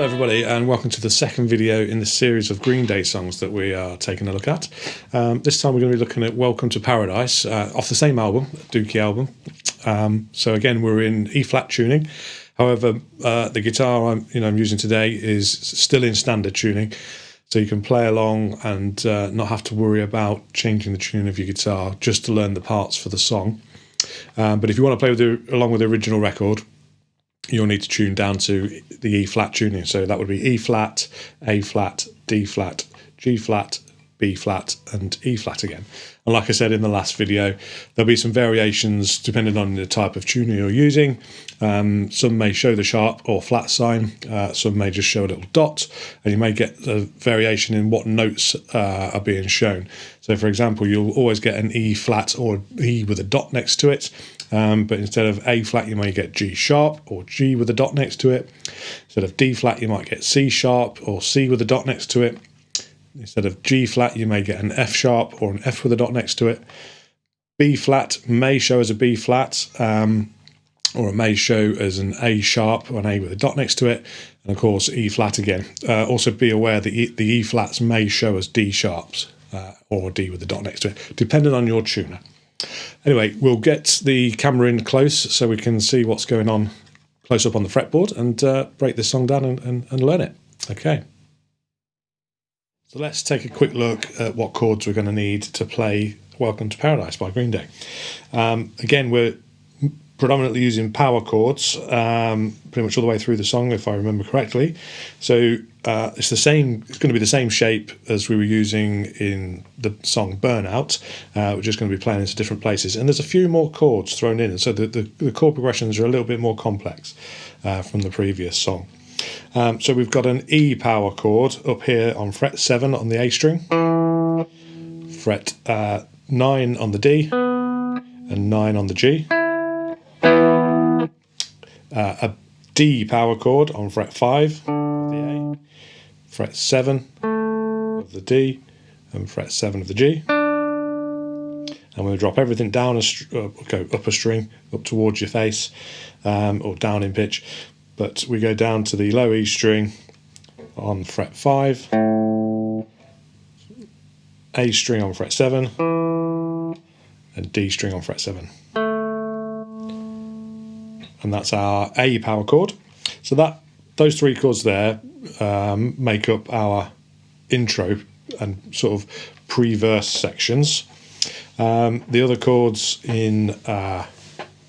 everybody, and welcome to the second video in the series of Green Day songs that we are taking a look at. This time we're going to be looking at Welcome to Paradise off the same album, Dookie album. So again, we're in E-flat tuning. However, the guitar I'm using today is still in standard tuning, so you can play along and not have to worry about changing the tune of your guitar just to learn the parts for the song. But if you want to play along with the original record, you'll need to tune down to the E-flat tuning. So that would be E-flat, A-flat, D-flat, G-flat, B-flat and E-flat again. And like I said in the last video, there'll be some variations depending on the type of tuner you're using. Some may show the sharp or flat sign, some may just show a little dot, and you may get a variation in what notes are being shown. So for example, you'll always get an E-flat or E with a dot next to it, but instead of A-flat you may get G-sharp or G with a dot next to it. Instead of D-flat you might get C-sharp or C with a dot next to it. Instead of G-flat, you may get an F-sharp or an F with a dot next to it. B-flat may show as a B-flat, or it may show as an A-sharp or an A with a dot next to it. And of course, E-flat again. Also be aware that the E-flats may show as D-sharps or D with a dot next to it, depending on your tuner. Anyway, we'll get the camera in close so we can see what's going on close up on the fretboard and break this song down and learn it. Okay. So let's take a quick look at what chords we're going to need to play Welcome to Paradise by Green Day. Again, we're predominantly using power chords pretty much all the way through the song, if I remember correctly. So it's going to be the same shape as we were using in the song Burnout. We're just going to be playing into different places. And there's a few more chords thrown in, and so the chord progressions are a little bit more complex from the previous song. So we've got an E power chord up here on fret 7 on the A string, fret 9 on the D, and 9 on the G. A D power chord on fret 5 of the A, fret 7 of the D, and fret 7 of the G. And we'll drop everything down, go up a string, up towards your face, or down in pitch. But we go down to the low E string on fret 5, A string on fret 7, and D string on fret 7. And that's our A power chord. So those three chords there make up our intro and sort of pre-verse sections. The other chords in the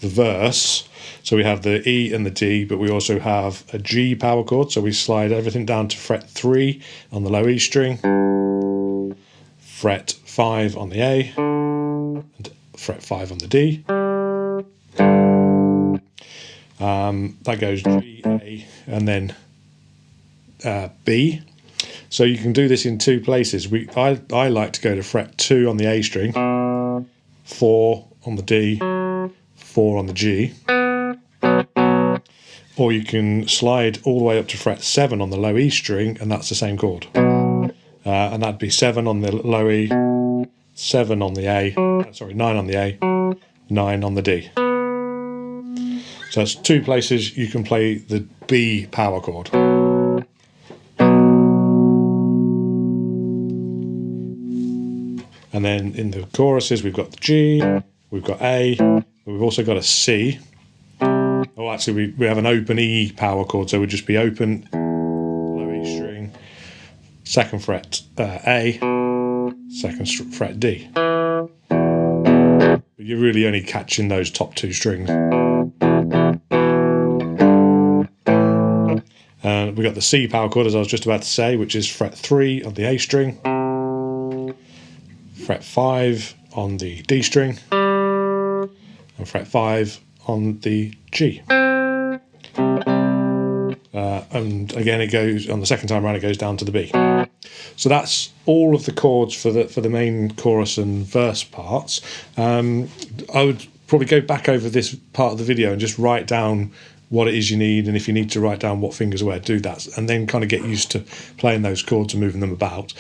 verse, so we have the E and the D, but we also have a G power chord, so we slide everything down to fret 3 on the low E string, fret 5 on the A, and fret 5 on the D. That goes G, A, and then B. So you can do this in two places. I like to go to fret 2 on the A string, 4 on the D, 4 on the G. Or you can slide all the way up to fret 7 on the low E string, and that's the same chord. And that'd be 7 on the low E, 7 on the A, 9 on the A, 9 on the D. So that's two places you can play the B power chord. And then in the choruses we've got the G, we've got A, but we've also got a C. Oh, actually, we have an open E power chord, so it would just be open, low E string, 2nd fret A, 2nd fret D. But you're really only catching those top two strings. And we've got the C power chord, as I was just about to say, which is fret 3 on the A string, fret 5 on the D string, and fret 5 on the G. And again, it goes on the second time around, it goes down to the B. So that's all of the chords for the main chorus and verse parts. I would probably go back over this part of the video and just write down what it is you need, and if you need to write down what fingers are where, do that, and then kind of get used to playing those chords and moving them about,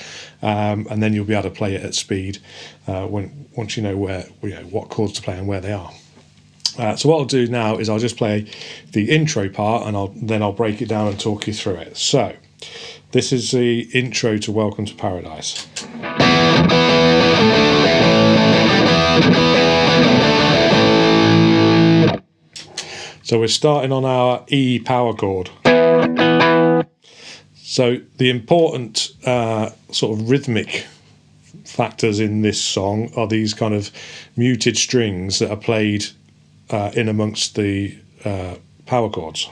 and then you'll be able to play it at speed once you know what chords to play and where they are. So what I'll do now is I'll just play the intro part, and then I'll break it down and talk you through it. So this is the intro to Welcome to Paradise. So we're starting on our E power chord. So the important sort of rhythmic factors in this song are these kind of muted strings that are played in amongst the power chords.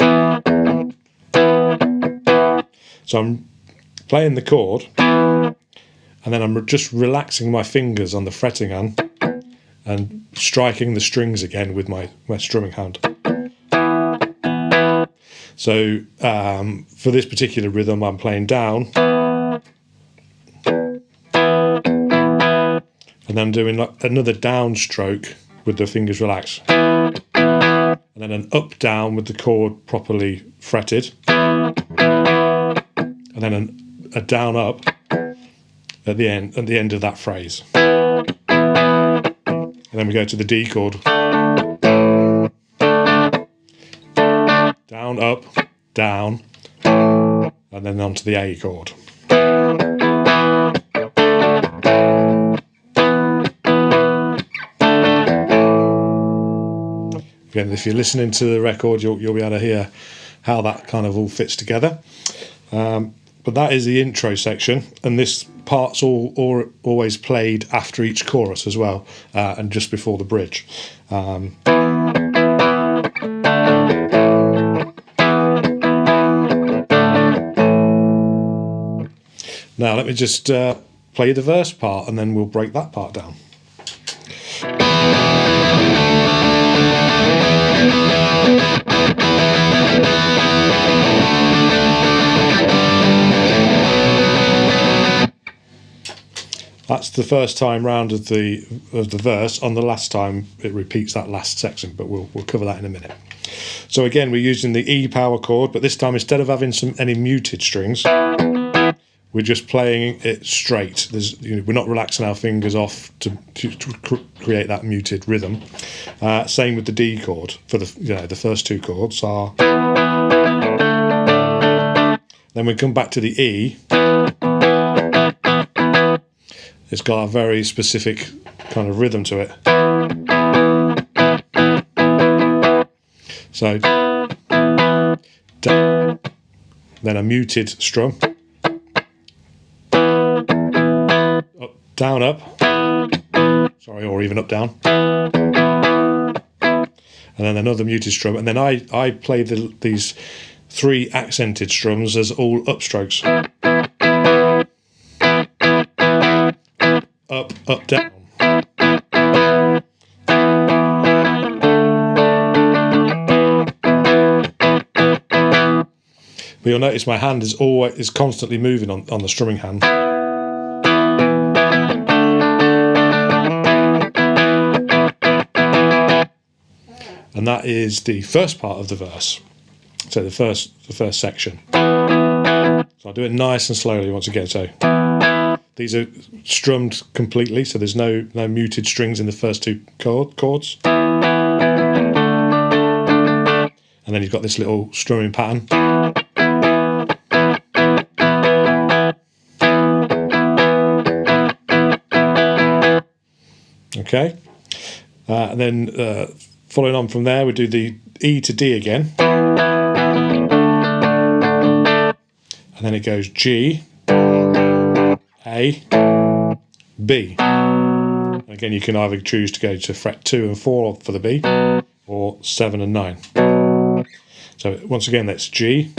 So I'm playing the chord, and then I'm just relaxing my fingers on the fretting hand and striking the strings again with my strumming hand. So for this particular rhythm, I'm playing down, and then I'm doing another down stroke with the fingers relaxed, and then an up down with the chord properly fretted, and then a down up at the end of that phrase, and then we go to the D chord. Down, up, down, and then onto the A chord. Again, if you're listening to the record, you'll be able to hear how that kind of all fits together. But that is the intro section, and this part's always played after each chorus as well, and just before the bridge. Now let me just play the verse part, and then we'll break that part down. That's the first time round of the verse. On the last time, it repeats that last section, but we'll cover that in a minute. So again, we're using the E power chord, but this time instead of having any muted strings, we're just playing it straight. We're not relaxing our fingers off to create that muted rhythm. Same with the D chord. For the first two chords are. Then we come back to the E. It's got a very specific kind of rhythm to it. So, then a muted strum. Up, down, up. Sorry, or even up, down. And then another muted strum. And then I play these three accented strums as all upstrokes. Up, up, down. But you'll notice my hand is constantly moving on the strumming hand. And that is the first part of the verse. So the first section. So I'll do it nice and slowly once again. So these are strummed completely, so there's no muted strings in the first two chords. And then you've got this little strumming pattern. Okay. And then following on from there, we do the E to D again. And then it goes G, A, B. And again, you can either choose to go to fret 2 and 4 for the B, or 7 and 9. So once again, that's G,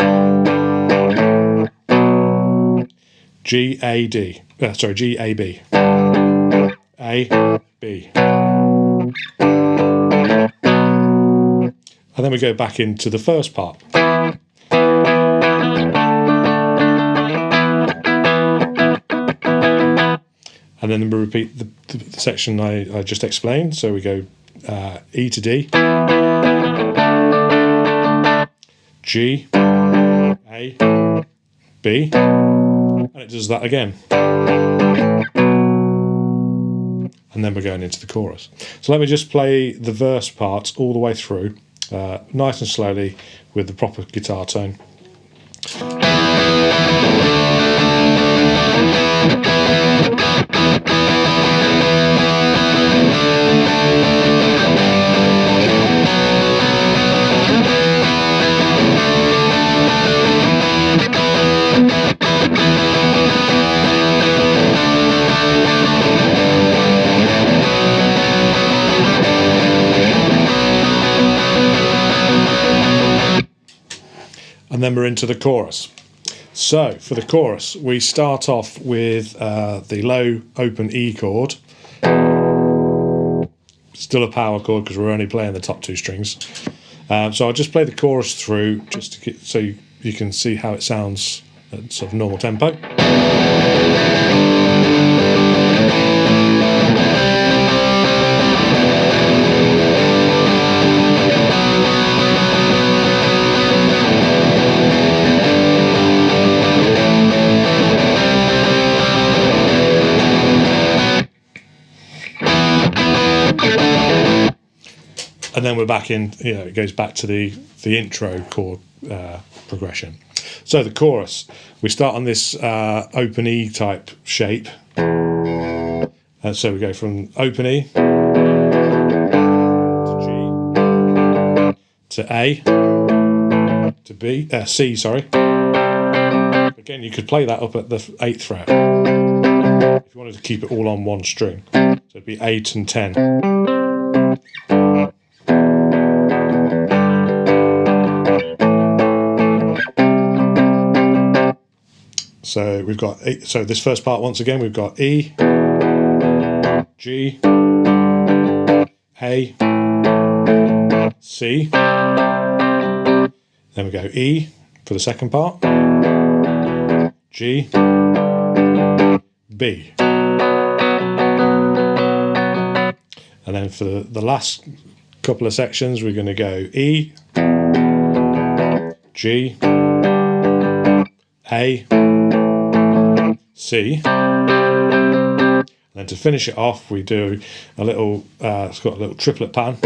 G, A, D. G, A, B. A, B. And then we go back into the first part. And then we repeat the section I just explained. So we go E to D, G, A, B, and it does that again. and then we're going into the chorus. So let me just play the verse part all the way through, nice and slowly with the proper guitar tone. And then we're into the chorus. So for the chorus, we start off with the low open E chord. Still a power chord because we're only playing the top 2 strings. So I'll just play the chorus through just to get, so you can see how it sounds at sort of normal tempo. And then we're back in, it goes back to the intro chord progression. So the chorus, we start on this open E type shape. And so we go from open E to G to A to B, C, sorry. Again, you could play that up at the 8th fret if you wanted to keep it all on one string. So it'd be 8 and 10. So we've got, so this first part, once again, we've got E, G, A, C. Then we go E for the second part, G, B. And then for the last couple of sections, we're going to go E, G, A, C, and then to finish it off we do a little it's got a little triplet pattern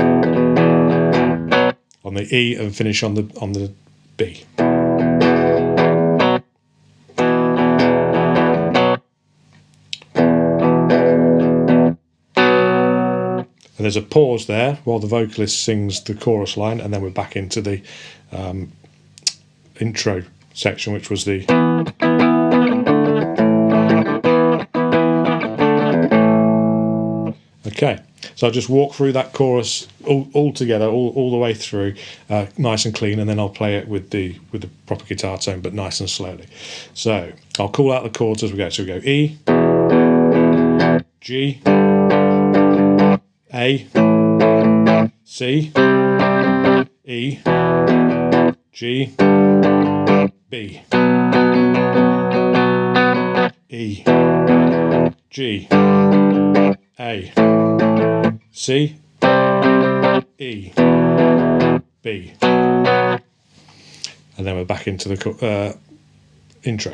on the E and finish on the B. And there's a pause there while the vocalist sings the chorus line, and then we're back into the intro section, which was the okay. So I'll just walk through that chorus all together, all the way through, nice and clean, and then I'll play it with the proper guitar tone, but nice and slowly. So I'll call out the chords as we go. So we go E, G, A, C, E, G, B, E, G, A, C, E, B. And then we're back into the intro.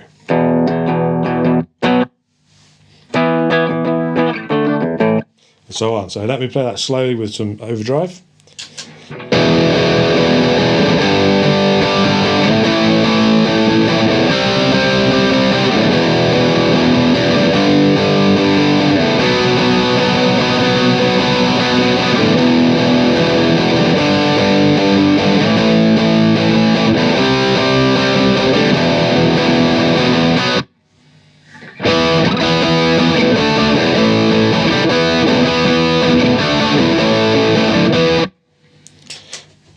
And so on. So let me play that slowly with some overdrive.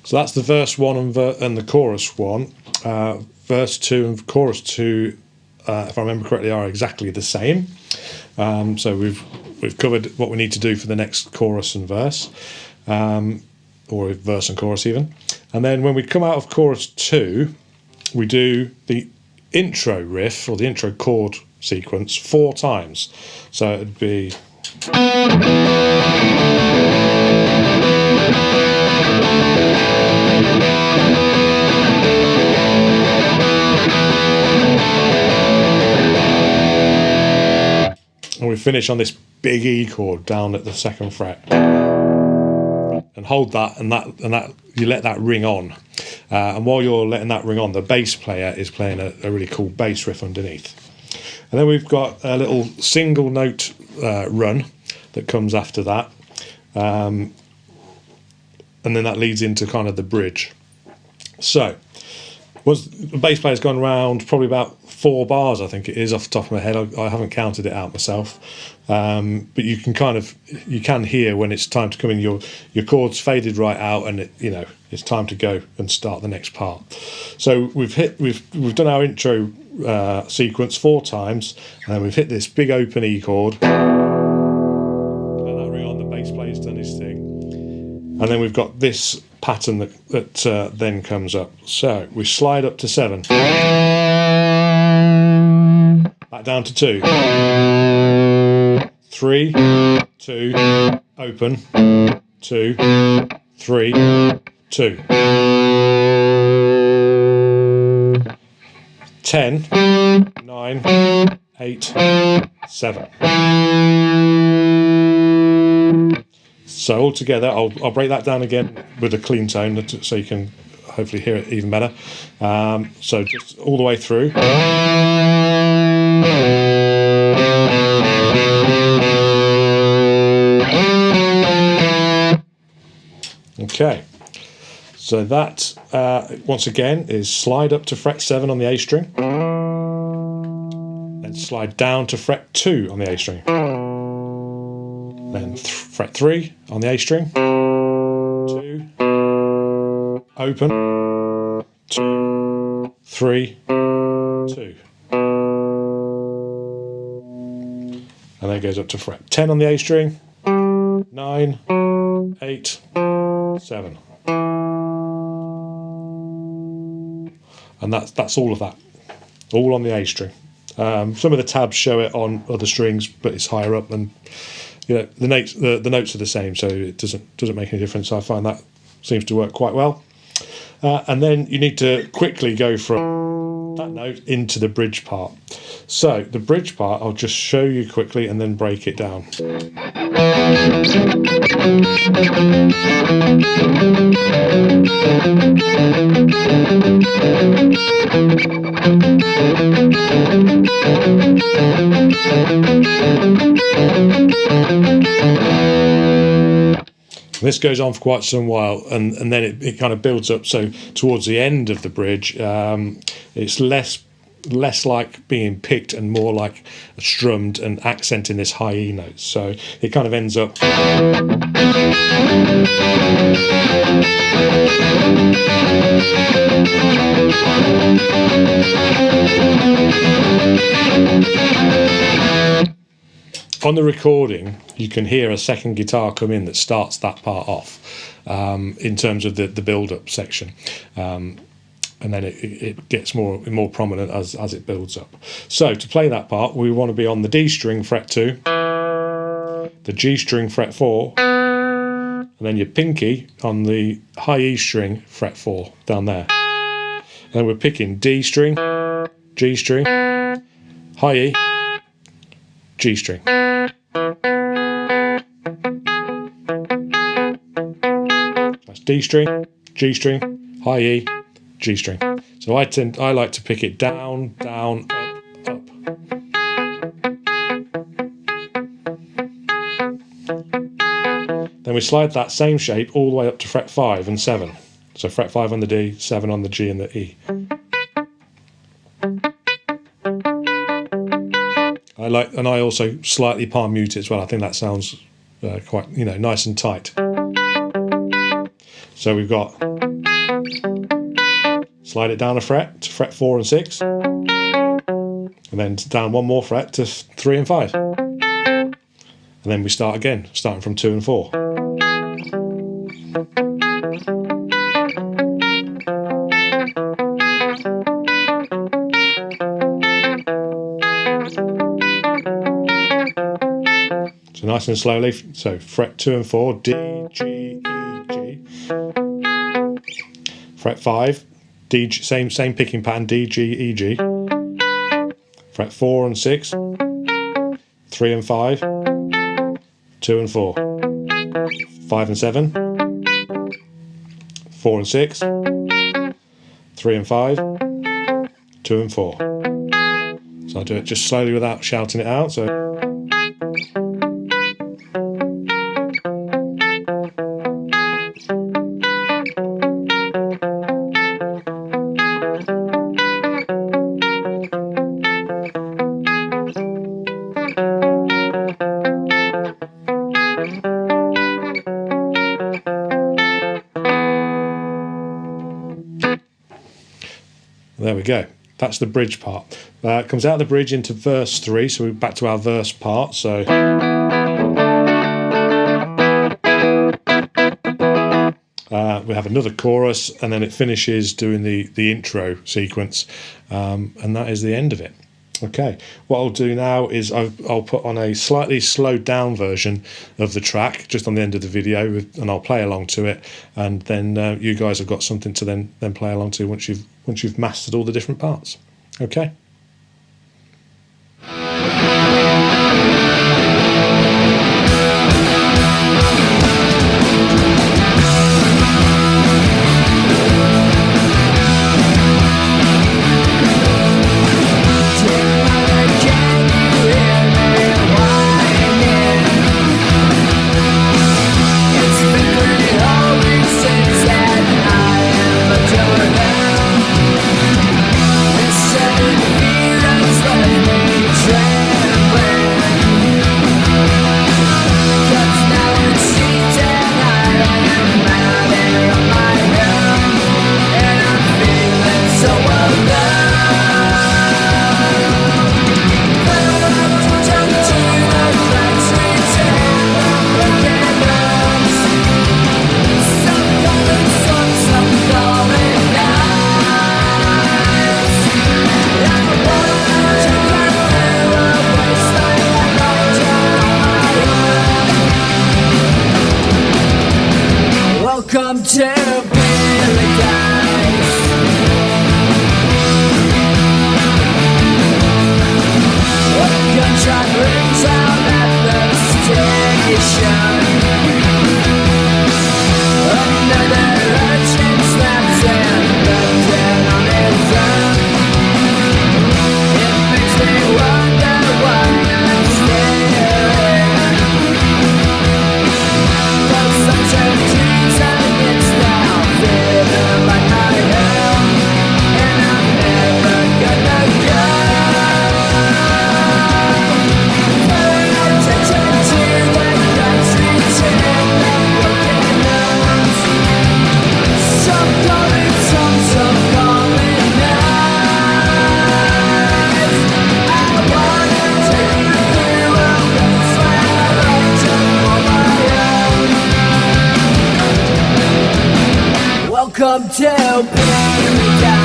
So that's the verse 1 and the chorus 1. Verse 2 and chorus 2, if I remember correctly, are exactly the same. So we've covered what we need to do for the next chorus and verse, or verse and chorus even. And then when we come out of chorus 2, we do the intro riff or the intro chord sequence 4 times. So it'd be. And we finish on this big E chord down at the 2nd fret, and hold that, and that you let that ring on. And while you're letting that ring on, the bass player is playing a really cool bass riff underneath. And then we've got a little single note run that comes after that, and then that leads into kind of the bridge. So once the bass player's gone round probably about 4 bars, I think it is, off the top of my head. I haven't counted it out myself, but you can hear when it's time to come in. Your chords faded right out, and it's time to go and start the next part. So we've done our intro sequence 4 times, and then we've hit this big open E chord. Let that ring on. The bass player's done his thing, and then we've got this pattern that then comes up. So we slide up to 7, back down to 2, 3, 2, open, 2, 3, 2, 10, 9, 8, 7. So all together, I'll break that down again with a clean tone so you can hopefully hear it even better. So just all the way through. Okay, so that once again is slide up to fret 7 on the A string, then slide down to fret 2 on the A string, then fret 3 on the A string, 2, open, 2, 3, 2, and then it goes up to fret 10 on the A string, 9, 8, 7, and that's all of that, all on the A string. Some of the tabs show it on other strings, but it's higher up, and the notes are the same, so it doesn't make any difference. I find that seems to work quite well. And then you need to quickly go from that note into the bridge part. So the bridge part, I'll just show you quickly and then break it down. This goes on for quite some while, and then it kind of builds up. So towards the end of the bridge, it's less like being picked and more like strummed and accenting this high E note. So it kind of ends up. On the recording, you can hear a second guitar come in that starts that part off, in terms of the build-up section, and then it gets more prominent as it builds up. So to play that part, we want to be on the D string fret 2, the G string fret 4, and then your pinky on the high E string fret 4 down there. And then we're picking D string, G string, high E, G string. That's D string, G string, high E, G string. So I like to pick it down, down, up, up. Then we slide that same shape all the way up to fret 5 and 7. So fret 5 on the D, 7 on the G and the E. I also slightly palm mute it as well. I think that sounds quite nice and tight. So we've got slide it down a fret to fret 4 and 6, and then down one more fret to 3 and 5, and then we start again, starting from 2 and 4. So nice and slowly. So fret 2 and 4, D, G, E, G. Fret 5, D, same picking pattern, D, G, E, G. Fret 4 and 6, 3 and 5, 2 and 4, 5 and 7, 4 and 6, 3 and 5, 2 and 4. So I do it just slowly without shouting it out. So there we go. That's the bridge part. It comes out of the bridge into verse 3, so we're back to our verse part. So we have another chorus, and then it finishes doing the intro sequence, and that is the end of it. Okay, what I'll do now is I'll put on a slightly slowed down version of the track just on the end of the video, and I'll play along to it, and then you guys have got something to then play along to once you've mastered all the different parts. Okay. Welcome to paradise. A gunshot rings out at the station. Another urchin snaps and left dead on his own. It makes me wonder why I'm staring. The sunset dreams and it's now feeling like I am, and I'm never gonna go. Pay attention to the guns reaching the broken notes. Some call it some call it nights. I wanna take you through a place where I like to call my own. Welcome to paradise.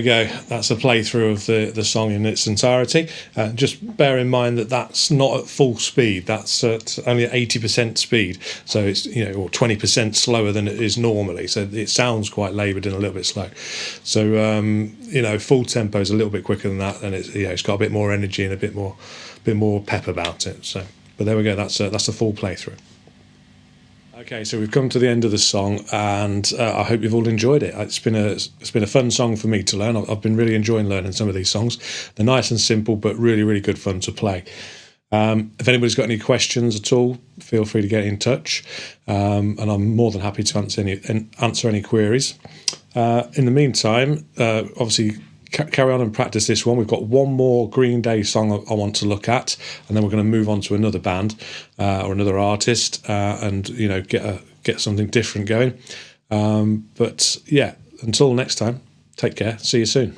there we go. That's a playthrough of the song in its entirety. Just bear in mind that that's not at full speed. That's at only at 80% speed. So it's, you know, or 20% slower than it is normally. So it sounds quite laboured and a little bit slow. So, you know, full tempo is a little bit quicker than that. And it's, you know, it's got a bit more energy and a bit more pep about it. So, but there we go. That's a full playthrough. Okay, so we've come to the end of the song, and I hope you've all enjoyed it. It's been a fun song for me to learn. I've been really enjoying learning some of these songs. They're nice and simple, but really, really good fun to play. If anybody's got any questions at all, feel free to get in touch, and I'm more than happy to answer any queries. In the meantime, obviously, carry on and practice this one. We've got one more Green Day song I want to look at, and then we're going to move on to another band or another artist, and, you know, get something different going. But yeah, until next time, take care. See you soon.